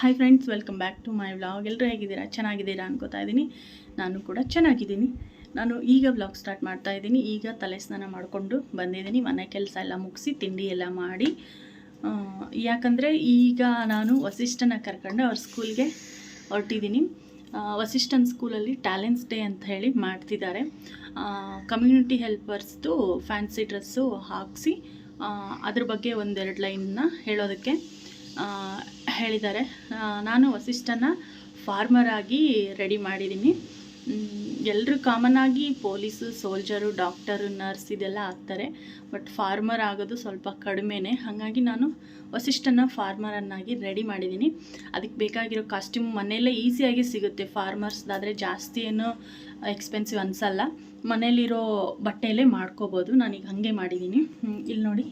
Hi friends, welcome back to my vlog. ಎಲ್ಲರೂ ಹೇಗಿದ್ದೀರಾ? ಚೆನ್ನಾಗಿದ್ದೀರಾ ಅನ್ಕೋತಾ ಇದ್ದೀನಿ. ನಾನು ಕೂಡ ಚೆನ್ನಾಗಿದ್ದೀನಿ. ನಾನು ಈಗ ವ್ಲಾಗ್ ಸ್ಟಾರ್ಟ್ ಮಾಡ್ತಾ ಇದ್ದೀನಿ. ಈಗ ತಲೆ ಸ್ನಾನ ಮಾಡಿಕೊಂಡು ಬಂದಿದ್ದೀನಿ. ಮನೆ ಕೆಲಸ ಎಲ್ಲ ಮುಗಿಸಿ ತಿಂಡಿ ಎಲ್ಲ ಮಾಡಿ, ಯಾಕಂದರೆ ಈಗ ನಾನು ವಸಿಷ್ಠನ ಕರ್ಕೊಂಡು ಅವ್ರ ಸ್ಕೂಲ್ಗೆ ಹೊರಟಿದ್ದೀನಿ. ವಸಿಷ್ಠನ್ ಸ್ಕೂಲಲ್ಲಿ ಟ್ಯಾಲೆಂಟ್ಸ್ ಡೇ ಅಂತ ಹೇಳಿ ಮಾಡ್ತಿದ್ದಾರೆ. ಕಮ್ಯುನಿಟಿ ಹೆಲ್ಪರ್ಸ್ದು ಫ್ಯಾನ್ಸಿ ಡ್ರೆಸ್ಸು ಹಾಕಿಸಿ ಅದ್ರ ಬಗ್ಗೆ ಒಂದೆರಡು ಲೈನ್ನ ಹೇಳೋದಕ್ಕೆ ಹೇಳಿದ್ದಾರೆ. ನಾನು ವಸಿಷ್ಠನ ಫಾರ್ಮರ್ ಆಗಿ ರೆಡಿ ಮಾಡಿದ್ದೀನಿ. ಎಲ್ಲರೂ ಕಾಮನ್ ಆಗಿ ಪೊಲೀಸು, ಸೋಲ್ಜರು, ಡಾಕ್ಟರು, ನರ್ಸ್ ಇದೆಲ್ಲ ಆಗ್ತಾರೆ. ಬಟ್ ಫಾರ್ಮರ್ ಆಗೋದು ಸ್ವಲ್ಪ ಕಡಿಮೆನೇ. ಹಾಗಾಗಿ ನಾನು ವಸಿಷ್ಠನ ಫಾರ್ಮರನ್ನಾಗಿ ರೆಡಿ ಮಾಡಿದ್ದೀನಿ. ಅದಕ್ಕೆ ಬೇಕಾಗಿರೋ ಕಾಸ್ಟ್ಯೂಮ್ ಮನೆಯಲ್ಲೇ ಈಸಿಯಾಗಿ ಸಿಗುತ್ತೆ. ಫಾರ್ಮರ್ಸ್ದಾದರೆ ಜಾಸ್ತಿ ಏನೋ ಎಕ್ಸ್ಪೆನ್ಸಿವ್ ಅನಿಸಲ್ಲ. ಮನೇಲಿರೋ ಬಟ್ಟೆಯಲ್ಲೇ ಮಾಡ್ಕೋಬೋದು. ನಾನೀಗ ಹಾಗೆ ಮಾಡಿದ್ದೀನಿ. ಇಲ್ಲಿ ನೋಡಿ,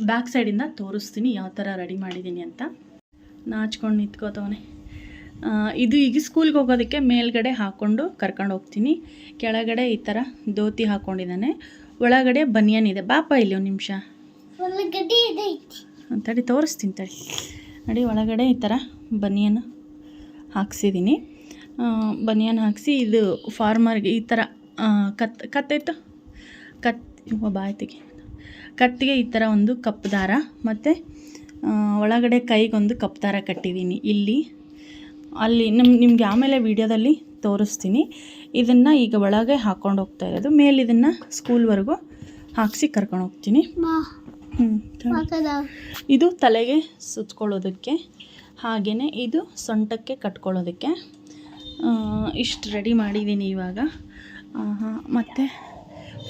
ಬ್ಯಾಕ್ ಸೈಡಿಂದ ತೋರಿಸ್ತೀನಿ ಯಾವ ಥರ ರೆಡಿ ಮಾಡಿದ್ದೀನಿ ಅಂತ. ನಾಚ್ಕೊಂಡು ನಿಂತ್ಕೋತವನೆ. ಇದು ಈಗ ಸ್ಕೂಲ್ಗೆ ಹೋಗೋದಕ್ಕೆ ಮೇಲ್ಗಡೆ ಹಾಕ್ಕೊಂಡು ಕರ್ಕೊಂಡು ಹೋಗ್ತೀನಿ. ಕೆಳಗಡೆ ಈ ಥರ ಧೋತಿ ಹಾಕ್ಕೊಂಡಿದ್ದಾನೆ, ಒಳಗಡೆ ಬನಿಯನ್ ಇದೆ. ಬಾಪ ಇಲ್ಲಿ ಒಂದು ನಿಮಿಷ ಅಂತೇಳಿ ತೋರಿಸ್ತೀನಿ ತಡಿ. ನೋಡಿ, ಒಳಗಡೆ ಈ ಥರ ಬನಿಯನ್ ಹಾಕ್ಸಿದ್ದೀನಿ. ಬನಿಯನ್ ಹಾಕಿಸಿ ಇದು ಫಾರ್ಮರ್ಗೆ ಈ ಥರ ಕತ್ತಾಯ್ತು ಬಾಯ್ತಿಗೆ ಕತ್ತಿಗೆ ಈ ಥರ ಒಂದು ಕಪ್ ದಾರ ಮತ್ತು ಒಳಗಡೆ ಕೈಗೊಂದು ಕಪ್ ದಾರ ಕಟ್ಟಿದ್ದೀನಿ. ಇಲ್ಲಿ ಅಲ್ಲಿ ನಿಮಗೆ ಆಮೇಲೆ ವಿಡಿಯೋದಲ್ಲಿ ತೋರಿಸ್ತೀನಿ. ಇದನ್ನು ಈಗ ಒಳಗೆ ಹಾಕ್ಕೊಂಡು ಹೋಗ್ತಾ ಇರೋದು. ಮೇಲೆ ಇದನ್ನು ಸ್ಕೂಲ್ವರೆಗೂ ಹಾಕಿಸಿ ಕರ್ಕೊಂಡು ಹೋಗ್ತೀನಿ. ಇದು ತಲೆಗೆ ಸುತ್ಕೊಳ್ಳೋದಕ್ಕೆ, ಹಾಗೆಯೇ ಇದು ಸೊಂಟಕ್ಕೆ ಕಟ್ಕೊಳ್ಳೋದಕ್ಕೆ. ಇಷ್ಟು ರೆಡಿ ಮಾಡಿದ್ದೀನಿ ಇವಾಗ. ಮತ್ತು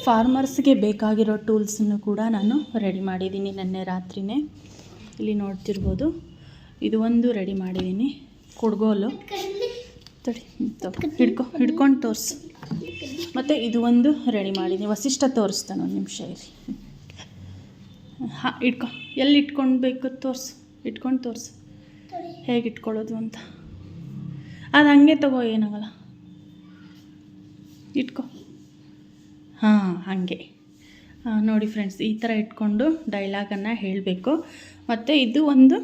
ಫಾರ್ಮರ್ಸ್ಗೆ ಬೇಕಾಗಿರೋ ಟೂಲ್ಸನ್ನು ಕೂಡ ನಾನು ರೆಡಿ ಮಾಡಿದ್ದೀನಿ ನೆನ್ನೆ ರಾತ್ರಿಯೇ. ಇಲ್ಲಿ ನೋಡ್ತಿರ್ಬೋದು, ಇದು ಒಂದು ರೆಡಿ ಮಾಡಿದ್ದೀನಿ. ಕುಡ್ಗೋಲು ತಡಿ ಹಿಡ್ಕೊಂಡು ತೋರಿಸು. ಮತ್ತು ಇದು ಒಂದು ರೆಡಿ ಮಾಡಿದ್ದೀನಿ. ವಸಿಷ್ಠ ತೋರಿಸ್ತಾನೆ, ಒಂದು ನಿಮಿಷ ಇರಿ. ಇಟ್ಕೊ, ಎಲ್ಲಿ ಇಟ್ಕೊಳ್ಬೇಕು ತೋರಿಸು. ಇಟ್ಕೊಂಡು ತೋರಿಸು ಹೇಗೆ ಇಟ್ಕೊಳ್ಳೋದು ಅಂತ. ಅದು ಹಂಗೆ ತಗೋ, ಏನಾಗಲ್ಲ. ಇಟ್ಕೊ. ಹಾಗೆ ನೋಡಿ ಫ್ರೆಂಡ್ಸ್, ಈ ಥರ ಇಟ್ಕೊಂಡು ಡೈಲಾಗನ್ನು ಹೇಳಬೇಕು. ಮತ್ತು ಇದು ಒಂದು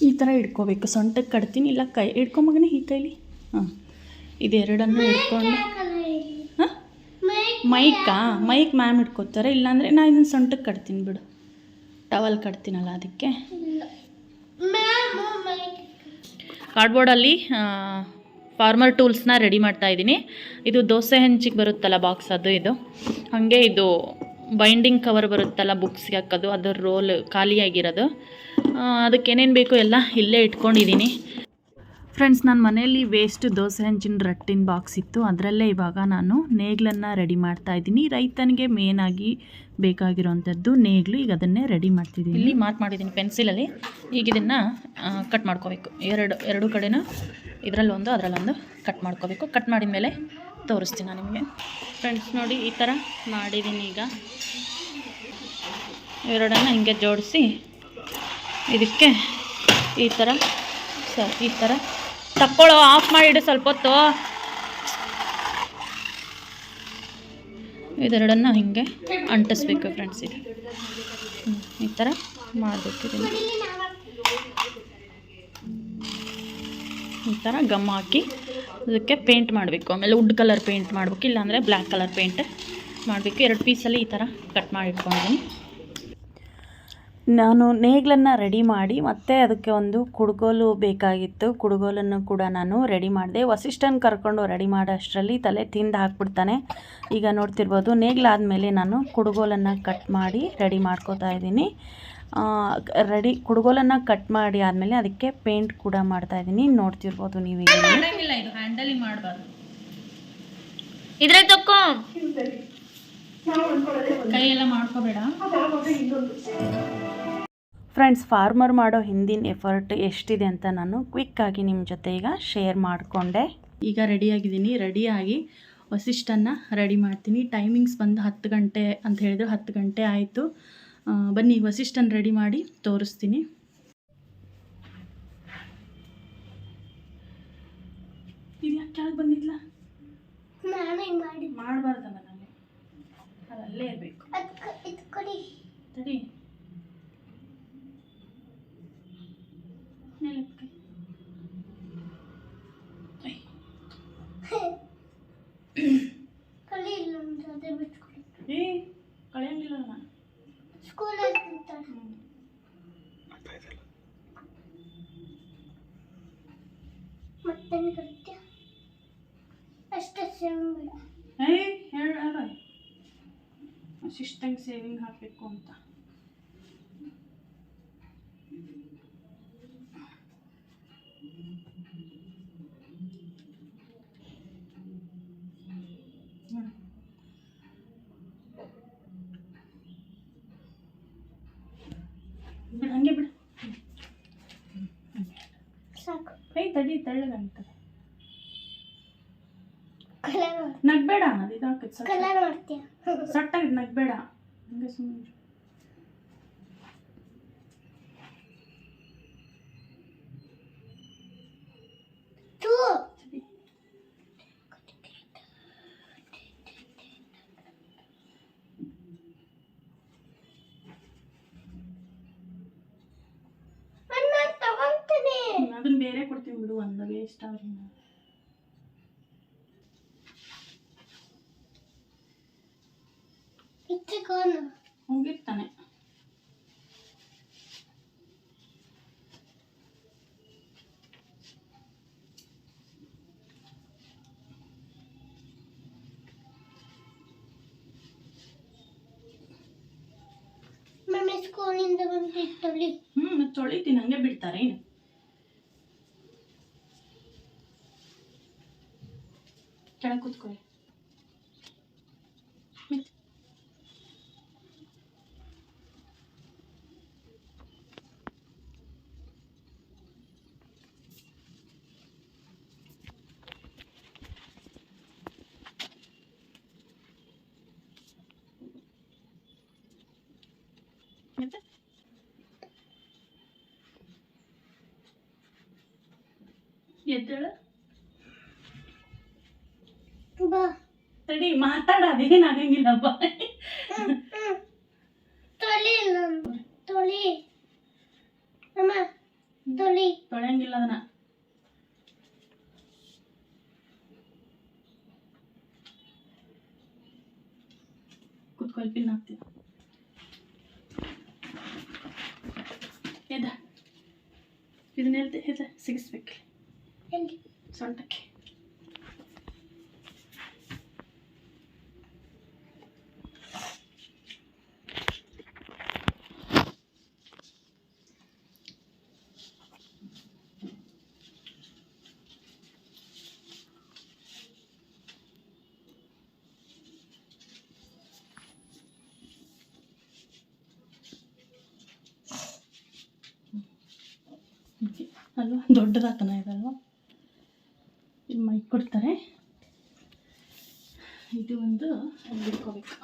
ಈ ಥರ ಇಟ್ಕೋಬೇಕು. ಸೊಂಟಕ್ಕೆ ಕಟ್ತೀನಿ, ಇಲ್ಲ ಕೈ ಇಟ್ಕೊಂಬಗನೆ ಈ ಕೈಲಿ. ಇದೆರಡನ್ನು ಇಟ್ಕೊಂಡು ಮೈಕ್ ಮ್ಯಾಮ್ ಇಟ್ಕೋತಾರೆ. ಇಲ್ಲಾಂದರೆ ನಾನು ಇದನ್ನು ಸೊಂಟಕ್ಕೆ ಕಟ್ತೀನಿ ಬಿಡು. ಟವಲ್ ಕಟ್ತೀನಲ್ಲ ಅದಕ್ಕೆ. ಕಾರ್ಡ್ಬೋರ್ಡಲ್ಲಿ ಫಾರ್ಮರ್ ಟೂಲ್ಸ್ನ ರೆಡಿ ಮಾಡ್ತಾಯಿದ್ದೀನಿ. ಇದು ದೋಸೆ ಹಂಚಿಗೆ ಬರುತ್ತಲ್ಲ ಬಾಕ್ಸ್, ಅದು ಇದು. ಹಾಗೆ ಇದು ಬೈಂಡಿಂಗ್ ಕವರ್ ಬರುತ್ತಲ್ಲ ಬುಕ್ಸ್ಗೆ ಹಾಕೋದು, ಅದರ ರೋಲ್ ಖಾಲಿಯಾಗಿರೋದು. ಅದಕ್ಕೆ ಏನೇನು ಬೇಕು ಎಲ್ಲ ಇಲ್ಲೇ ಇಟ್ಕೊಂಡಿದ್ದೀನಿ. ಫ್ರೆಂಡ್ಸ್, ನನ್ನ ಮನೆಯಲ್ಲಿ ವೇಸ್ಟ್ ದೋಸೆ ಹಂಚಿನ ರಟ್ಟಿನ ಬಾಕ್ಸ್ ಇತ್ತು. ಅದರಲ್ಲೇ ಇವಾಗ ನಾನು ನೇಗ್ಲನ್ನು ರೆಡಿ ಮಾಡ್ತಾಯಿದ್ದೀನಿ. ರೈತನಿಗೆ ಮೇನಾಗಿ ಬೇಕಾಗಿರೋವಂಥದ್ದು ನೇಗ್ಲು. ಈಗ ಅದನ್ನೇ ರೆಡಿ ಮಾಡ್ತಿದ್ದೀನಿ. ಇಲ್ಲಿ ಮಾರ್ಕ್ ಮಾಡಿದ್ದೀನಿ ಪೆನ್ಸಿಲಲ್ಲಿ. ಈಗ ಇದನ್ನು ಕಟ್ ಮಾಡ್ಕೋಬೇಕು. ಎರಡು ಕಡೆನೂ ಇದರಲ್ಲೊಂದು ಅದರಲ್ಲೊಂದು ಕಟ್ ಮಾಡ್ಕೋಬೇಕು. ಕಟ್ ಮಾಡಿದ ಮೇಲೆ ತೋರಿಸ್ತೀನಿ ನಾನು ನಿಮಗೆ. ಫ್ರೆಂಡ್ಸ್ ನೋಡಿ, ಈ ಥರ ಮಾಡಿದ್ದೀನಿ. ಈಗ ಎರಡನ್ನು ಹಿಂಗೆ ಜೋಡಿಸಿ ಇದಕ್ಕೆ ಈ ಥರ ಈ ಥರ ತಕ್ಕೊಳ್ಳೋ. ಆಫ್ ಮಾಡಿಡು ಸ್ವಲ್ಪ ಹೊತ್ತು. ಇದೆರಡನ್ನು ಹಿಂಗೆ ಅಂಟಿಸ್ಬೇಕು ಫ್ರೆಂಡ್ಸ್. ಇದು ಈ ಥರ ಮಾಡಬೇಕಿದೆ. ಈ ಥರ ಗಮ್ ಹಾಕಿ ಅದಕ್ಕೆ ಪೇಂಟ್ ಮಾಡಬೇಕು. ಆಮೇಲೆ ವುಡ್ ಕಲರ್ ಪೇಂಟ್ ಮಾಡಬೇಕು, ಇಲ್ಲಾಂದರೆ ಬ್ಲ್ಯಾಕ್ ಕಲರ್ ಪೇಂಟ್ ಮಾಡಬೇಕು. 2 ಪೀಸಲ್ಲಿ ಈ ಥರ ಕಟ್ ಮಾಡಿ ಇಟ್ಕೊಂಡಿದ್ದೀನಿ. ನಾನು ನೇಗ್ಲನ್ನು ರೆಡಿ ಮಾಡಿ ಮತ್ತು ಅದಕ್ಕೆ ಒಂದು ಕುಡ್ಗೋಲು ಬೇಕಾಗಿತ್ತು. ಕುಡ್ಗೋಲನ್ನು ಕೂಡ ನಾನು ರೆಡಿ ಮಾಡಿದೆ. ವಸಿಷ್ಠನ ಕರ್ಕೊಂಡು ರೆಡಿ ಮಾಡೋ ಅಷ್ಟರಲ್ಲಿ ತಲೆ ತಿಂದು ಹಾಕ್ಬಿಡ್ತಾನೆ. ಈಗ ನೋಡ್ತಿರ್ಬೋದು, ನೇಗ್ಲಾದಮೇಲೆ ನಾನು ಕುಡ್ಗೋಲನ್ನು ಕಟ್ ಮಾಡಿ ರೆಡಿ ಮಾಡ್ಕೋತಾ ಇದ್ದೀನಿ. ಕುಡ್ಗೋಲನ್ನು ಕಟ್ ಮಾಡಿ ಆದಮೇಲೆ ಅದಕ್ಕೆ ಪೇಂಟ್ ಕೂಡ ಮಾಡ್ತಾಯಿದ್ದೀನಿ. ನೋಡ್ತಿರ್ಬೋದು ನೀವೀಗ. ಇದು ಹ್ಯಾಂಡಲಿಂಗ್ ಮಾಡಬಾರ್ದು. ಇದ್ರೆ ತಕ್ಕೋ, ಕೈಯೆಲ್ಲ ಮಾಡ್ಕೋಬೇಡ. ಫ್ರೆಂಡ್ಸ್, ಫಾರ್ಮರ್ ಮಾಡೋ ಹಿಂದಿನ ಎಫರ್ಟ್ ಎಷ್ಟಿದೆ ಅಂತ ನಾನು ಕ್ವಿಕ್ಕಾಗಿ ನಿಮ್ಮ ಜೊತೆ ಈಗ ಶೇರ್ ಮಾಡಿಕೊಂಡೆ. ಈಗ ರೆಡಿಯಾಗಿದ್ದೀನಿ. ರೆಡಿಯಾಗಿ ವಸಿಷ್ಠನ ರೆಡಿ ಮಾಡ್ತೀನಿ. ಟೈಮಿಂಗ್ಸ್ ಬಂದು 10 ಗಂಟೆ ಅಂತ ಹೇಳಿದ್ರು. 10 ಗಂಟೆ ಆಯಿತು. ಬನ್ನಿ ವಸಿಷ್ಠನ ರೆಡಿ ಮಾಡಿ ತೋರಿಸ್ತೀನಿ. ಇದು ಯಾಕೆ ಕೆಳಗೆ ಬಂದಿಲ್ಲ? ಮಾಡಬಾರ್ದಲ್ಲ, ನನಗೆ ಅಲ್ಲೇ ಇರಬೇಕು. ತಡಿ, ಹೇಳ ಅಸಿಸ್ಟೆಂಟ್ ಸೇವಿಂಗ್ ಹಾಕಬೇಕು ಅಂತ. ಬಿಡು ಹಂಗೆ ಬಿಡು ಸಾಕು. ಕೈ ತಡಿ ತೆಳ್ಳಗಂತದೆ. ನಗ್ಬೇಡ, ಅದು ಇದಾಕತ್ತೆ ಸಟ್ಟಾಗಿ ನಗ್ಬೇಡ ಹಂಗೆ ಸುಮ್ಮನೆ. ಅದನ್ನ ಬೇರೆ ಕೊಡ್ತೀನಿ ಬಿಡು, ಒಂದು ವೇಸ್ಟ್ ಅವ್ರಿ. ಹೋಗಿರ್ತಾನೆ. ಸ್ಕೂಲಿಂದ ತೊಳಿತೀನಿ, ಹಂಗೆ ಬಿಡ್ತಾರೆ ಏನು? ಕೆಳಗೆ ಕೂತ್ಕೊಳ್ಳಿ. ಎದ್ದೇಳು, ತಡಿ ಮಾತಾಡೋದೇನಾಗಂಗಿಲ್ಲ. ತೊಳೆಯಂಗಿಲ್ಲ ಅದನ್ನ. ಕುತ್ಕೊಳ್ಳಿ, ಪಿನ್ ಹಾಕ್ತೀವಿ. ಎದ ಇದನ್ನೆಲ್ದೆ ಎದ ಸಿಗಿಸ್ಬೇಕು ಸೊಂಟಕ್ಕೆ. ಅಲ್ವಾ ದೊಡ್ಡದಾತನ ಇದಲ್ವಾ. ಇಲ್ಲಿ ಮೈಕ್ ಕೊಡ್ತಾರೆ, ಇದು ಒಂದು ಹಿಡ್ಕೋಬೇಕು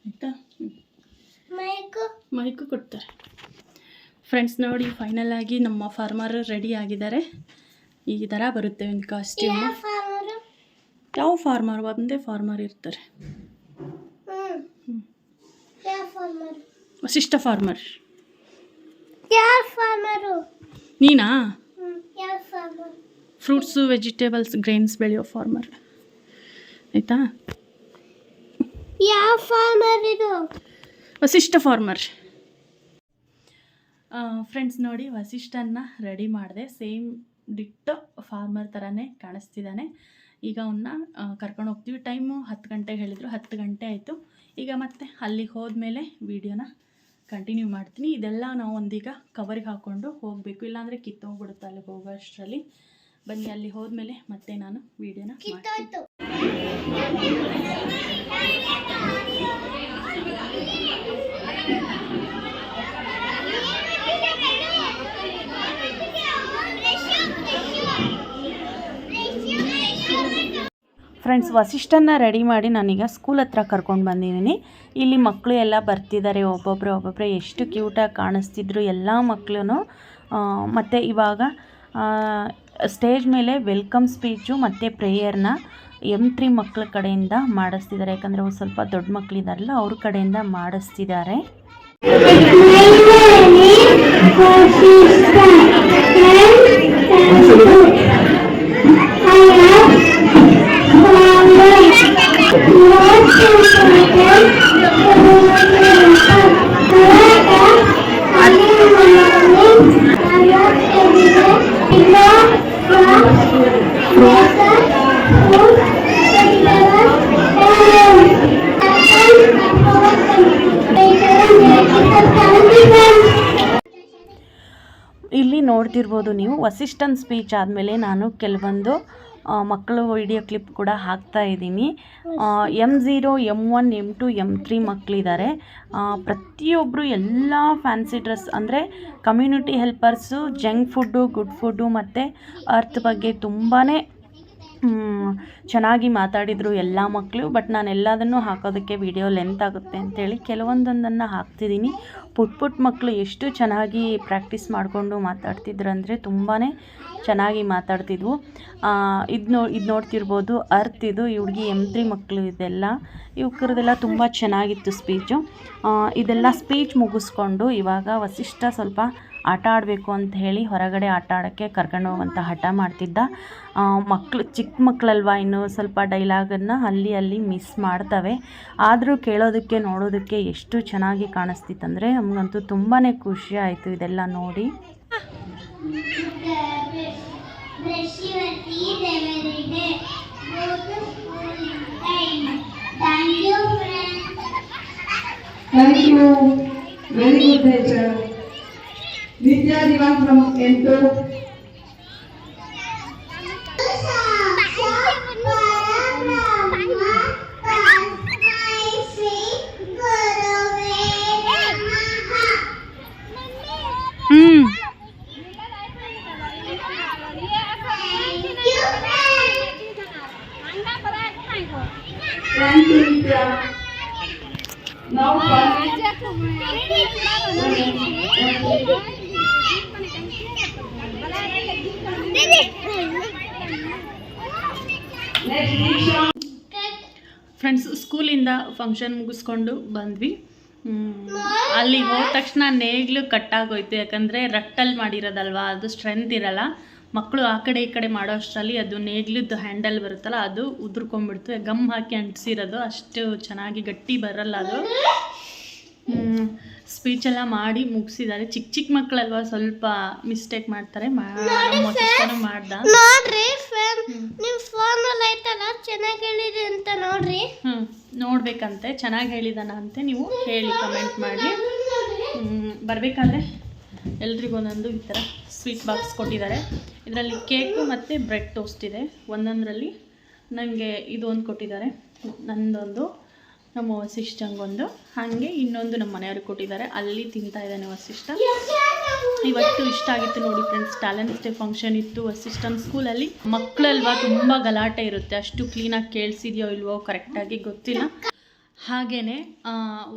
ಆಯಿತಾ. ಮೈಕು ಕೊಡ್ತಾರೆ. ಫ್ರೆಂಡ್ಸ್ ನೋಡಿ, ಫೈನಲ್ ಆಗಿ ನಮ್ಮ ಫಾರ್ಮರ್ ರೆಡಿ ಆಗಿದ್ದಾರೆ. ಈ ಥರ ಬರುತ್ತೆ ಒಂದು ಕಾಸ್ಟ್ಯೂಮ್. ಯಾವ ಫಾರ್ಮರ್? ಒಂದೇ ಫಾರ್ಮರ್ ಇರ್ತಾರೆ. ವಸಿಷ್ಠ ಫಾರ್ಮರ್. ನೀನಾ? ಫ್ರೂಟ್ಸು, ವೆಜಿಟೇಬಲ್ಸ್, ಗ್ರೈನ್ಸ್ ಬೆಳೆಯೋ ಫಾರ್ಮರ್ ಆಯಿತಾ. ಯಾವ ಫಾರ್ಮರ್ ಇದು? ವಸಿಷ್ಠ ಫಾರ್ಮರ್. ಫ್ರೆಂಡ್ಸ್ ನೋಡಿ, ವಸಿಷ್ಠನ ರೆಡಿ ಮಾಡಿದೆ. ಸೇಮ್ ಡಿಟ್ಟೋ ಫಾರ್ಮರ್ ಥರನೇ ಕಾಣಿಸ್ತಿದ್ದಾನೆ. ಈಗ ಅವನ್ನ ಕರ್ಕೊಂಡು ಹೋಗ್ತೀವಿ. ಟೈಮು 10 ಗಂಟೆಗೆ ಹೇಳಿದರು, 10 ಗಂಟೆ ಆಯಿತು. ಈಗ ಮತ್ತೆ ಅಲ್ಲಿಗೆ ಹೋದ್ಮೇಲೆ ವೀಡಿಯೋನ ಕಂಟಿನ್ಯೂ ಮಾಡ್ತೀನಿ. ಇದೆಲ್ಲ ನಾವು ಒಂದೀಗ ಕವರಿಗೆ ಹಾಕ್ಕೊಂಡು ಹೋಗಬೇಕು, ಇಲ್ಲಾಂದರೆ ಕಿತ್ತೋಗ್ಬಿಡುತ್ತೆ ಅಲ್ಲಿಗೆ ಹೋಗೋ ಅಷ್ಟರಲ್ಲಿ. ಬನ್ನಿ, ಅಲ್ಲಿ ಹೋದ್ಮೇಲೆ ಮತ್ತೆ ನಾನು ವೀಡಿಯೋನ ಮಾಡ್ತೀನಿ. ಫ್ರೆಂಡ್ಸ್, ವಸಿಷ್ಠನ ರೆಡಿ ಮಾಡಿ ನಾನೀಗ ಸ್ಕೂಲ್ ಹತ್ರ ಕರ್ಕೊಂಡು ಬಂದಿದ್ದೀನಿ. ಇಲ್ಲಿ ಮಕ್ಕಳು ಎಲ್ಲ ಬರ್ತಿದ್ದಾರೆ, ಒಬ್ಬೊಬ್ಬರೇ ಎಷ್ಟು ಕ್ಯೂಟಾಗಿ ಕಾಣಿಸ್ತಿದ್ರು ಎಲ್ಲ ಮಕ್ಕಳು. ಮತ್ತು ಇವಾಗ ಸ್ಟೇಜ್ ಮೇಲೆ ವೆಲ್ಕಮ್ ಸ್ಪೀಚು ಮತ್ತು ಪ್ರೇಯರ್ನ M3 ಮಕ್ಕಳ ಕಡೆಯಿಂದ ಮಾಡಿಸ್ತಿದ್ದಾರೆ. ಯಾಕಂದರೆ ಅವು ಸ್ವಲ್ಪ ದೊಡ್ಡ ಮಕ್ಕಳಿದಾರಲ್ಲ, ಅವ್ರ ಕಡೆಯಿಂದ ಮಾಡಿಸ್ತಿದ್ದಾರೆ. ನೋಡ್ತಿರ್ಬೋದು ನೀವು. ವಸಿಷ್ಠನ್ ಸ್ಪೀಚ್ ಆದಮೇಲೆ ನಾನು ಕೆಲವೊಂದು ಮಕ್ಕಳು ವಿಡಿಯೋ ಕ್ಲಿಪ್ ಕೂಡ ಹಾಕ್ತಾ ಇದ್ದೀನಿ. M0, M1, M2, M3 ಮಕ್ಕಳಿದ್ದಾರೆ. ಪ್ರತಿಯೊಬ್ಬರು ಎಲ್ಲ ಫ್ಯಾನ್ಸಿ ಡ್ರೆಸ್ ಅಂದರೆ community helpers, junk food, good food ಮತ್ತು ಅರ್ತ್ ಬಗ್ಗೆ ತುಂಬಾ ಚೆನ್ನಾಗಿ ಮಾತಾಡಿದರು ಎಲ್ಲ ಮಕ್ಕಳು. ಬಟ್ ನಾನು ಎಲ್ಲದನ್ನು ಹಾಕೋದಕ್ಕೆ ವಿಡಿಯೋ ಲೆಂತ್ ಆಗುತ್ತೆ ಅಂತೇಳಿ ಕೆಲವೊಂದೊಂದನ್ನು ಹಾಕ್ತಿದ್ದೀನಿ. ಪುಟ್ಟ ಮಕ್ಕಳು ಎಷ್ಟು ಚೆನ್ನಾಗಿ ಪ್ರಾಕ್ಟೀಸ್ ಮಾಡಿಕೊಂಡು ಮಾತಾಡ್ತಿದ್ರು ಅಂದರೆ ತುಂಬಾ ಚೆನ್ನಾಗಿ ಮಾತಾಡ್ತಿದ್ವು. ಇದು ನೋಡ್ತಿರ್ಬೋದು ಅರ್ತ್. ಇದು ಈ ಹುಡುಗಿ M3 ಮಕ್ಕಳು ಇದೆಲ್ಲ. ಇವಕ್ಕರದೆಲ್ಲ ತುಂಬ ಚೆನ್ನಾಗಿತ್ತು ಸ್ಪೀಚು. ಇದೆಲ್ಲ ಸ್ಪೀಚ್ ಮುಗಿಸ್ಕೊಂಡು ಇವಾಗ ವಸಿಷ್ಠ ಸ್ವಲ್ಪ ಆಟ ಆಡಬೇಕು ಅಂತ ಹೇಳಿ ಹೊರಗಡೆ ಆಟ ಆಡೋಕ್ಕೆ ಕರ್ಕೊಂಡು ಹೋಗುವಂಥ ಹಠ ಮಾಡ್ತಿದ್ದ. ಮಕ್ಕಳು ಚಿಕ್ಕ ಮಕ್ಕಳಲ್ವ, ಇನ್ನೂ ಸ್ವಲ್ಪ ಡೈಲಾಗನ್ನು ಅಲ್ಲಿ ಮಿಸ್ ಮಾಡ್ತವೆ. ಆದರೂ ಕೇಳೋದಕ್ಕೆ ನೋಡೋದಕ್ಕೆ ಎಷ್ಟು ಚೆನ್ನಾಗಿ ಕಾಣಿಸ್ತಿತ್ತಂದರೆ ನಮಗಂತೂ ತುಂಬಾ ಖುಷಿ ಆಯಿತು ಇದೆಲ್ಲ ನೋಡಿ. Thank you. Very good teacher. Vidya Divan from N2. Thank you, Vidya. Now, friends, ಸ್ಕೂಲಿಂದ ಫಂಕ್ಷನ್ ಮುಗಿಸ್ಕೊಂಡು ಬಂದ್ವಿ. ಅಲ್ಲಿ ಹೋದ ತಕ್ಷಣ ನೇಗ್ಲು ಕಟ್ಟಾಗೋಯ್ತು. ಯಾಕಂದರೆ ರಟ್ಟಲ್ಲಿ ಮಾಡಿರೋದಲ್ವ, ಅದು ಸ್ಟ್ರೆಂತ್ ಇರಲ್ಲ. ಮಕ್ಕಳು ಆ ಕಡೆ ಈ ಕಡೆ ಮಾಡೋ ಅಷ್ಟರಲ್ಲಿ ಅದು ನೇಗ್ಲದ್ದು ಹ್ಯಾಂಡಲ್ ಬರುತ್ತಲ್ಲ, ಅದು ಉದುರ್ಕೊಂಡ್ಬಿಡ್ತು. ಗಮ್ ಹಾಕಿ ಅಂಟಿಸಿರೋದು, ಅಷ್ಟು ಚೆನ್ನಾಗಿ ಗಟ್ಟಿ ಬರಲ್ಲ ಅದು. ಸ್ಪೀಚೆಲ್ಲ ಮಾಡಿ ಮುಗಿಸಿದ್ದಾರೆ. ಚಿಕ್ಕ ಮಕ್ಕಳಲ್ವ, ಸ್ವಲ್ಪ ಮಿಸ್ಟೇಕ್ ಮಾಡ್ತಾರೆ. ನಮ್ಮ ಮಾಡ್ದ ನೋಡ್ರಿ ನಿಮ್ಮ ಫೋನಲ್ಲಿ ಐತಲ್ಲ ಚೆನ್ನಾಗಿ ಹೇಳಿದೆ ಅಂತ ನೋಡ್ರಿ. ನೋಡ್ಬೇಕಂತೆ ಚೆನ್ನಾಗಿ ಹೇಳಿದಾನ ಅಂತೆ. ನೀವು ಹೇಳಿ ಕಮೆಂಟ್ ಮಾಡಿ. ಬರಬೇಕಾದ್ರೆ ಎಲ್ರಿಗೂ ಒಂದೊಂದು ಈ ಥರ ಸ್ವೀಟ್ ಬಾಕ್ಸ್ ಕೊಟ್ಟಿದ್ದಾರೆ. ಇದರಲ್ಲಿ ಕೇಕು ಮತ್ತು ಬ್ರೆಡ್ ಟೋಸ್ಟ್ ಇದೆ. ಒಂದೊಂದರಲ್ಲಿ ನನಗೆ ಇದು ಒಂದು ಕೊಟ್ಟಿದ್ದಾರೆ, ನಂದೊಂದು, ನಮ್ಮ ವಸಿಷ್ಠಂಗೊಂದು, ಹಾಗೆ ಇನ್ನೊಂದು ನಮ್ಮ ಮನೆಯವ್ರಿಗೆ ಕೊಟ್ಟಿದ್ದಾರೆ. ಅಲ್ಲಿ ತಿಂತಾ ಇದ್ದಾನೆ ವಸಿಷ್ಠ. ಇವತ್ತು ಇಷ್ಟ ಆಗಿತ್ತು ನೋಡಿ ಫ್ರೆಂಡ್ಸ್. ಟ್ಯಾಲೆಂಟ್ಸ್ ಡೇ ಫಂಕ್ಷನ್ ಇತ್ತು ವಸಿಷ್ಠನ್ ಸ್ಕೂಲಲ್ಲಿ. ಮಕ್ಕಳಲ್ವಾ, ತುಂಬ ಗಲಾಟೆ ಇರುತ್ತೆ. ಅಷ್ಟು ಕ್ಲೀನಾಗಿ ಕೇಳಿಸಿದೆಯೋ ಇಲ್ವೋ ಕರೆಕ್ಟಾಗಿ ಗೊತ್ತಿಲ್ಲ. ಹಾಗೆಯೇ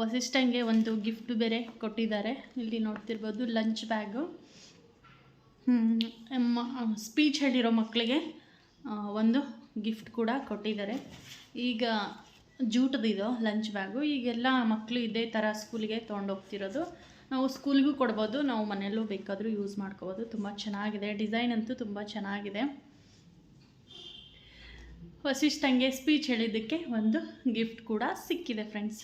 ವಸಿಷ್ಠಂಗೆ ಒಂದು ಗಿಫ್ಟ್ ಬೇರೆ ಕೊಟ್ಟಿದ್ದಾರೆ. ಇಲ್ಲಿ ನೋಡ್ತಿರ್ಬೋದು ಲಂಚ್ ಬ್ಯಾಗು. ಸ್ಪೀಚ್ ಹೇಳಿರೋ ಮಕ್ಕಳಿಗೆ ಒಂದು ಗಿಫ್ಟ್ ಕೂಡ ಕೊಟ್ಟಿದ್ದಾರೆ. ಈಗ ಜೂಟದಿದು ಲಂಚ್ ಬ್ಯಾಗು. ಈಗೆಲ್ಲ ಮಕ್ಕಳು ಇದೇ ಥರ ಸ್ಕೂಲಿಗೆ ತೊಗೊಂಡೋಗ್ತಿರೋದು. ನಾವು ಸ್ಕೂಲ್ಗೂ ಕೊಡ್ಬೋದು, ನಾವು ಮನೆಯಲ್ಲೂ ಬೇಕಾದರೂ ಯೂಸ್ ಮಾಡ್ಕೋಬೋದು. ತುಂಬ ಚೆನ್ನಾಗಿದೆ, ಡಿಸೈನ್ ಅಂತೂ ತುಂಬ ಚೆನ್ನಾಗಿದೆ. ವಸಿಷ್ಠಂಗೆ ಸ್ಪೀಚ್ ಹೇಳಿದ್ದಕ್ಕೆ ಒಂದು ಗಿಫ್ಟ್ ಕೂಡ ಸಿಕ್ಕಿದೆ ಫ್ರೆಂಡ್ಸ್.